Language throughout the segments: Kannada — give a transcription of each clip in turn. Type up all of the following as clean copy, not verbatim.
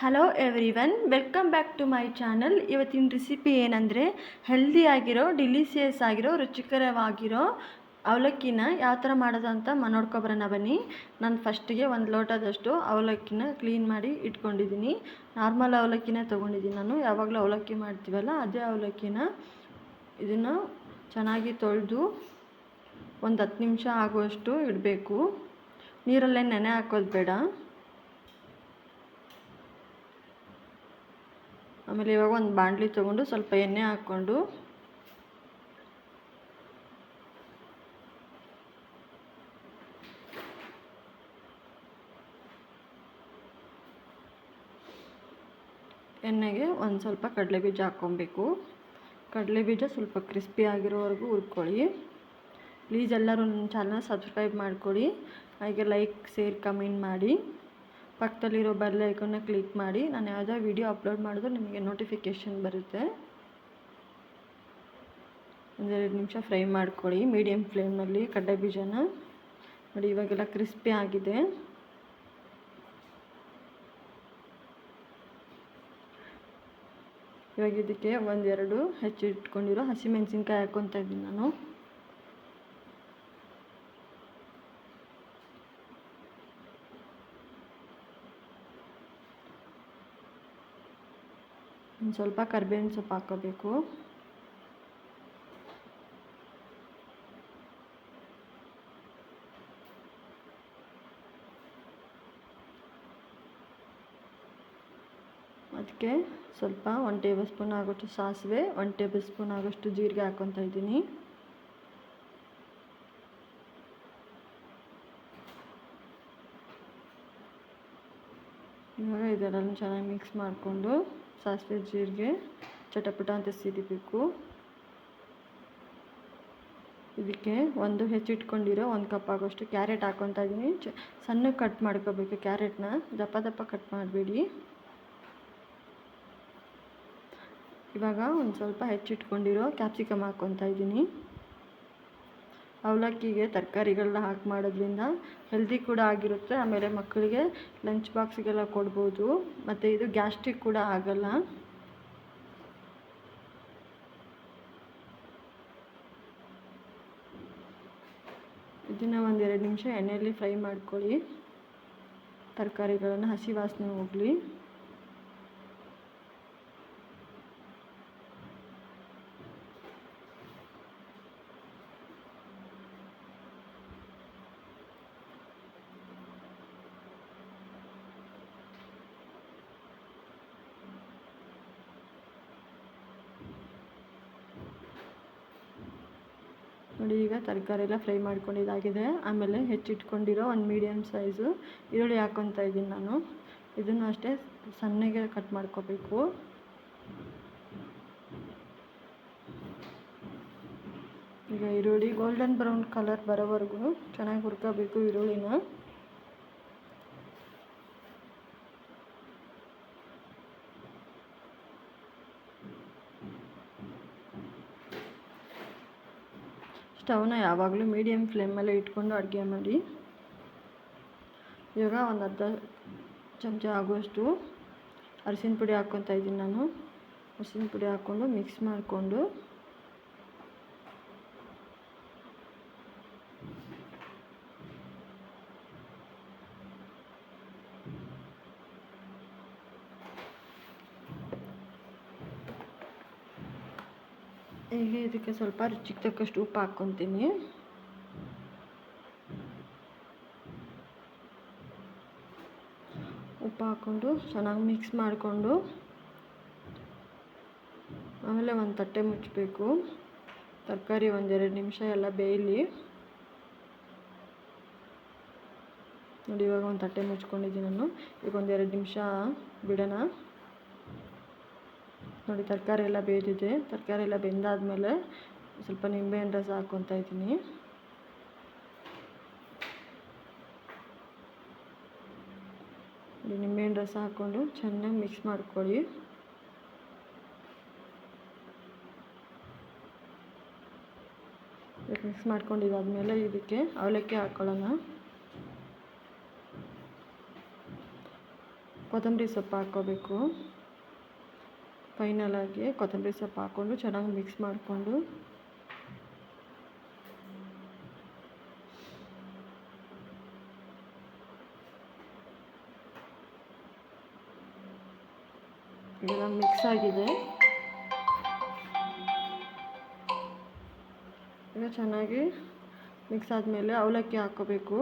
Hello everyone, welcome back to my channel. ಇವತ್ತಿನ ರೆಸಿಪಿ ಏನಂದರೆ ಹೆಲ್ದಿಯಾಗಿರೋ, ಡಿಲಿಸಿಯಸ್ ಆಗಿರೋ, ರುಚಿಕರವಾಗಿರೋ ಅವಲಕ್ಕಿನ ಯಾವ ಥರ ಮಾಡೋದು ಅಂತ ನೋಡ್ಕೊಬರೋಣ ಬನ್ನಿ. ನಾನು ಫಸ್ಟಿಗೆ ಒಂದು ಲೋಟದಷ್ಟು ಅವಲಕ್ಕಿನ ಕ್ಲೀನ್ ಮಾಡಿ ಇಟ್ಕೊಂಡಿದ್ದೀನಿ. ನಾರ್ಮಲ್ ಅವಲಕ್ಕಿನೇ ತೊಗೊಂಡಿದ್ದೀನಿ ನಾನು. ಯಾವಾಗಲೂ ಅವಲಕ್ಕಿ ಮಾಡ್ತೀವಲ್ಲ ಅದೇ ಅವಲಕ್ಕಿನ. ಇದನ್ನು ಚೆನ್ನಾಗಿ ತೊಳೆದು ಒಂದು 10 ನಿಮಿಷ ಆಗುವಷ್ಟು ಇಡಬೇಕು. ನೀರಲ್ಲೇ ನೆನೆ ಹಾಕೋದು ಬೇಡ. ಆಮೇಲೆ ಇವಾಗ ಒಂದು ಬಾಣಲಿ ತೊಗೊಂಡು ಸ್ವಲ್ಪ ಎಣ್ಣೆ ಹಾಕ್ಕೊಂಡು ಎಣ್ಣೆಗೆ ಒಂದು ಸ್ವಲ್ಪ ಕಡಲೆಬೀಜ ಹಾಕ್ಕೊಬೇಕು. ಕಡಲೆಬೀಜ ಸ್ವಲ್ಪ ಕ್ರಿಸ್ಪಿ ಆಗಿರೋವರೆಗೂ ಹುರ್ಕೊಳ್ಳಿ. ಪ್ಲೀಸ್ ಎಲ್ಲರೂ ನನ್ನ ಚಾನಲ್ ಸಬ್ಸ್ಕ್ರೈಬ್ ಮಾಡ್ಕೊಳ್ಳಿ. ಹಾಗೆ ಲೈಕ್, ಶೇರ್, ಕಮೆಂಟ್ ಮಾಡಿ. ಪಕ್ಕದಲ್ಲಿರೋ ಬೆಲ್ ಐಕಾನ್ನ ಕ್ಲಿಕ್ ಮಾಡಿ. ನಾನು ಯಾವುದೇ ವಿಡಿಯೋ ಅಪ್ಲೋಡ್ ಮಾಡಿದ್ರು ನಿಮಗೆ ನೋಟಿಫಿಕೇಷನ್ ಬರುತ್ತೆ. 1-2 ನಿಮಿಷ ಫ್ರೈ ಮಾಡ್ಕೊಳ್ಳಿ ಮೀಡಿಯಮ್ ಫ್ಲೇಮ್ನಲ್ಲಿ ಕಡಲೆ ಬೀಜನ. ನೋಡಿ ಇವಾಗೆಲ್ಲ ಕ್ರಿಸ್ಪಿ ಆಗಿದೆ. ಇವಾಗ ಇದಕ್ಕೆ 1-2 ಹೆಚ್ಚಿಟ್ಕೊಂಡಿರೋ ಹಸಿಮೆಣಸಿನ್ಕಾಯಿ ಹಾಕ್ಕೊತಾ ಇದ್ದೀನಿ ನಾನು. ಒಂದು ಸ್ವಲ್ಪ ಕರಿಬೇವಿನ ಸೊಪ್ಪು ಹಾಕ್ಕೋಬೇಕು. ಅದಕ್ಕೆ ಸ್ವಲ್ಪ 1 ಟೇಬಲ್ ಸ್ಪೂನ್ ಆಗೋಷ್ಟು ಸಾಸಿವೆ, 1 ಟೇಬಲ್ ಸ್ಪೂನ್ ಆಗೋಷ್ಟು ಜೀರಿಗೆ ಹಾಕ್ಕೊತಾ ಇದ್ದೀನಿ. ಇವಾಗ ಇದೆಲ್ಲ ಚೆನ್ನಾಗಿ ಮಿಕ್ಸ್ ಮಾಡಿಕೊಂಡು ಸಾಸಿವೆ ಜೀರಿಗೆ ಚಟಪಟ ಅಂತ ಸಿಡಿಬೇಕು. ಇದಕ್ಕೆ ಒಂದು ಹೆಚ್ಚಿಟ್ಕೊಂಡಿರೋ 1 ಕಪ್ ಆಗೋಷ್ಟು ಕ್ಯಾರೆಟ್ ಹಾಕ್ಕೊತಾ ಇದ್ದೀನಿ. ಸಣ್ಣಗೆ ಕಟ್ ಮಾಡ್ಕೋಬೇಕು ಕ್ಯಾರೆಟ್ನ, ದಪ್ಪ ಕಟ್ ಮಾಡಬೇಡಿ. ಇವಾಗ ಒಂದು ಸ್ವಲ್ಪ ಹೆಚ್ಚಿಟ್ಕೊಂಡಿರೋ ಕ್ಯಾಪ್ಸಿಕಮ್ ಹಾಕ್ಕೊತಾ ಇದ್ದೀನಿ. ಅವಲಕ್ಕಿಗೆ ತರಕಾರಿಗಳನ್ನ ಹಾಕಿ ಮಾಡೋದ್ರಿಂದ ಹೆಲ್ದಿ ಕೂಡ ಆಗಿರುತ್ತೆ. ಆಮೇಲೆ ಮಕ್ಕಳಿಗೆ ಲಂಚ್ ಬಾಕ್ಸಿಗೆಲ್ಲ ಕೊಡ್ಬೋದು. ಮತ್ತು ಇದು ಗ್ಯಾಸ್ಟ್ರಿಕ್ ಕೂಡ ಆಗಲ್ಲ. ಇದನ್ನು 1-2 ನಿಮಿಷ ಎಣ್ಣೆಯಲ್ಲಿ ಫ್ರೈ ಮಾಡ್ಕೊಳ್ಳಿ. ತರಕಾರಿಗಳನ್ನು ಹಸಿ ವಾಸನೆ ಹೋಗಲಿ. ನೋಡಿ ಈಗ ತರಕಾರಿ ಎಲ್ಲ ಫ್ರೈ ಮಾಡ್ಕೊಂಡಿದ್ದಾಗಿದೆ. ಆಮೇಲೆ ಹೆಚ್ಚಿಟ್ಕೊಂಡಿರೋ ಒಂದು ಮೀಡಿಯಮ್ ಸೈಜು ಈರುಳ್ಳಿ ಹಾಕ್ಕೊತಾ ಇದ್ದೀನಿ ನಾನು. ಇದನ್ನು ಅಷ್ಟೇ ಸಣ್ಣಗೆ ಕಟ್ ಮಾಡ್ಕೋಬೇಕು. ಈಗ ಈರುಳ್ಳಿ ಗೋಲ್ಡನ್ ಬ್ರೌನ್ ಕಲರ್ ಬರೋವರೆಗೂ ಚೆನ್ನಾಗಿ ಹುರ್ಕೋಬೇಕು ಈರುಳ್ಳಿನ. ಸ್ಟವ್ನ ಯಾವಾಗಲೂ ಮೀಡಿಯಮ್ ಫ್ಲೇಮಲ್ಲೇ ಇಟ್ಕೊಂಡು ಅಡುಗೆ ಮಾಡಿ. ಇವಾಗ ಒಂದು ಅರ್ಧ ಚಮಚ ಆಗುವಷ್ಟು ಅರಿಶಿನ ಪುಡಿ ಹಾಕ್ಕೊತಾ ಇದ್ದೀನಿ ನಾನು. ಅರಿಶಿನ ಪುಡಿ ಹಾಕ್ಕೊಂಡು ಮಿಕ್ಸ್ ಮಾಡಿಕೊಂಡು ಈಗ ಇದಕ್ಕೆ ಸ್ವಲ್ಪ ರುಚಿಗೆ ತಕ್ಕಷ್ಟು ಉಪ್ಪು ಹಾಕ್ಕೊತೀನಿ. ಉಪ್ಪು ಹಾಕ್ಕೊಂಡು ಚೆನ್ನಾಗಿ ಮಿಕ್ಸ್ ಮಾಡಿಕೊಂಡು ಆಮೇಲೆ ಒಂದು ತಟ್ಟೆ ಮುಚ್ಚಬೇಕು. ತರಕಾರಿ 1-2 ನಿಮಿಷ ಎಲ್ಲ ಬೇಯಲಿ. ನೋಡಿ ಇವಾಗ ಒಂದು ತಟ್ಟೆ ಮುಚ್ಕೊಂಡಿದ್ದೀನಿ ನಾನು. ಈಗ 1-2 ನಿಮಿಷ ಬಿಡೋಣ. ನೋಡಿ ತರಕಾರಿ ಎಲ್ಲ ಬೇಯ್ದಿದೆ. ತರಕಾರಿ ಎಲ್ಲ ಬೆಂದಾದಮೇಲೆ ಸ್ವಲ್ಪ ನಿಂಬೆಹಣ್ಣು ರಸ ಹಾಕ್ಕೊತಾ ಇದ್ದೀನಿ. ನಿಂಬೆಹಣ್ಣು ರಸ ಹಾಕ್ಕೊಂಡು ಚೆನ್ನಾಗಿ ಮಿಕ್ಸ್ ಮಾಡ್ಕೊಳ್ಳಿ. ಮಿಕ್ಸ್ ಮಾಡ್ಕೊಂಡಿದ್ದಾದಮೇಲೆ ಇದಕ್ಕೆ ಅವಲಕ್ಕಿ ಹಾಕ್ಕೊಳ್ಳೋಣ. ಕೊತ್ತಂಬರಿ ಸೊಪ್ಪು ಹಾಕ್ಕೋಬೇಕು. ಫೈನಲಾಗಿ ಕೊತ್ತಂಬರಿ ಸೊಪ್ಪು ಹಾಕ್ಕೊಂಡು ಚೆನ್ನಾಗಿ ಮಿಕ್ಸ್ ಮಾಡಿಕೊಂಡು ಇದೆಲ್ಲ ಮಿಕ್ಸ್ ಆಗಿದೆ. ಈಗ ಚೆನ್ನಾಗಿ ಮಿಕ್ಸ್ ಆದಮೇಲೆ ಅವಲಕ್ಕಿ ಹಾಕ್ಕೋಬೇಕು.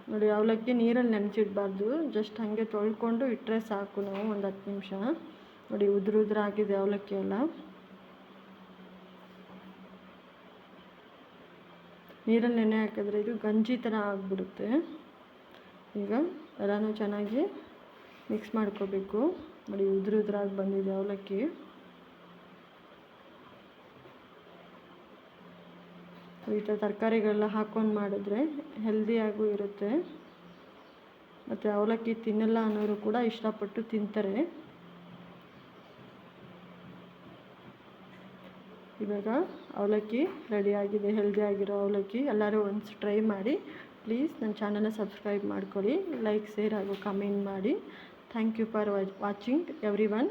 ನೋಡಿ, ಅವಲಕ್ಕಿ ನೀರಲ್ಲಿ ನೆನೆಸಿಡಬಾರ್ದು, ಜಸ್ಟ್ ಹಾಗೆ ತೊಳ್ಕೊಂಡು ಇಟ್ಟರೆ ಸಾಕು. ನಾವು ಒಂದು 10 ನಿಮಿಷ. ನೋಡಿ, ಉದುರಾಗಿದೆ ಅವಲಕ್ಕಿ ಎಲ್ಲ. ನೀರಲ್ಲಿ ನೆನೆ ಹಾಕಿದ್ರೆ ಇದು ಗಂಜಿ ಥರ ಆಗಿಬಿಡುತ್ತೆ. ಈಗ ಎಲ್ಲನೂ ಚೆನ್ನಾಗಿ ಮಿಕ್ಸ್ ಮಾಡ್ಕೋಬೇಕು. ನೋಡಿ, ಉದುರಾಗಿ ಬಂದಿದೆ ಅವಲಕ್ಕಿ. ಈ ಥರ ತರಕಾರಿಗಳೆಲ್ಲ ಹಾಕ್ಕೊಂಡು ಮಾಡಿದ್ರೆ ಹೆಲ್ದಿಯಾಗೂ ಇರುತ್ತೆ. ಮತ್ತು ಅವಲಕ್ಕಿ ತಿನ್ನಲ್ಲ ಅನ್ನೋರು ಕೂಡ ಇಷ್ಟಪಟ್ಟು ತಿಂತಾರೆ. ಇವಾಗ ಅವಲಕ್ಕಿ ರೆಡಿಯಾಗಿದೆ, ಹೆಲ್ದಿಯಾಗಿರೋ ಅವಲಕ್ಕಿ. ಎಲ್ಲರೂ ಒಂದ್ಸ್ ಟ್ರೈ ಮಾಡಿ. ಪ್ಲೀಸ್ ನನ್ನ ಚಾನಲ್ನ ಸಬ್ಸ್ಕ್ರೈಬ್ ಮಾಡ್ಕೊಳ್ಳಿ, ಲೈಕ್, ಶೇರ್ ಹಾಗೂ ಕಮೆಂಟ್ ಮಾಡಿ. Thank you for watching every one.